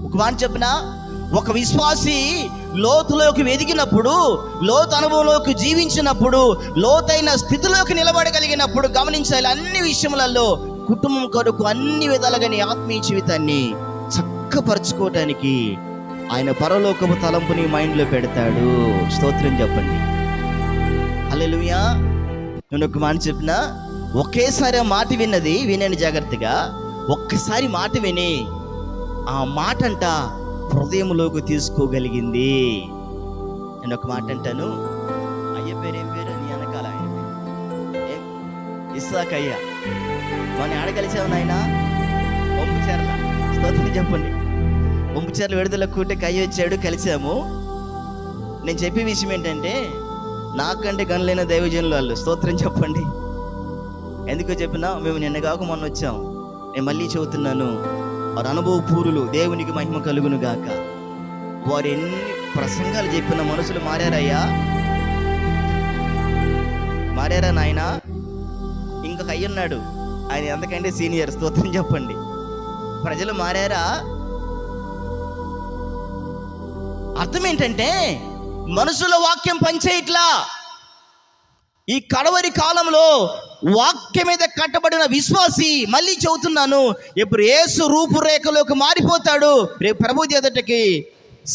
ఒక మాట చెప్పిన, ఒక విశ్వాసి లోతులోకి ఎదిగినప్పుడు, లోతు అనుభవంలోకి జీవించినప్పుడు, లోతైన స్థితిలోకి నిలబడగలిగినప్పుడు గమనించాలి, అన్ని విషయములలో కుటుంబం కొరకు అన్ని విధాలుగా నీ ఆత్మీయ జీవితాన్ని చక్కపరచుకోవటానికి ఆయన పరలోకపు తలంపుని మైండ్లో పెడతాడు. స్తోత్రం చెప్పండి. హల్లెలూయా. నేను ఒక మాట చెప్పిన, ఒకేసారి ఆ మాట వినండి జాగ్రత్తగా. ఒక్కసారి మాట విని ఆ మాట అంట హృదయంలోకి తీసుకోగలిగింది. నేను ఒక మాట అంటాను, అయ్య పేరు ఏం పేరు? నీ వెనకాల ఆయన పేరు ఇస్సాక్ అయ్యా. మనం ఆడగలిసావు నాయన పంపుచేరల. స్తోత్రం చెప్పండి. పంపుచేరల విడుదల కూటకి అయ్య వచ్చాడు, కలిసాము. నేను చెప్పే విషయం ఏంటంటే, నాకంటే గనులైన దైవజనులు వాళ్ళు. స్తోత్రం చెప్పండి. ఎందుకో చెప్పినా, మేము నిన్న కాక మొన్న వచ్చాం. నేను మళ్ళీ చెబుతున్నాను, వారు అనుభవ పూరులు, దేవునికి మహిమ కలుగును గాక. వారు ఎన్ని ప్రసంగాలు చెప్పిన మనుషులు మారారయ్యా, మారారా నాయన. ఇంకొక అయ్యున్నాడు, ఆయన ఎంతకంటే సీనియర్. స్తోత్రం చెప్పండి. ప్రజలు మారారా. అర్థం ఏంటంటే, మనుషుల వాక్యం పనిచేయట్లా. ఈ కడవరి కాలంలో వాక్యం మీద కట్టబడిన విశ్వాసి, మళ్ళీ చెబుతున్నాను, ఇప్పుడు యేసు రూపురేఖలోకి మారిపోతాడు. రేపు ప్రభు ఎదుటకి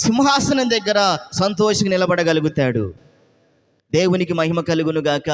సింహాసనం దగ్గర సంతోషంగా నిలబడగలుగుతాడు. దేవునికి మహిమ కలుగును గాక.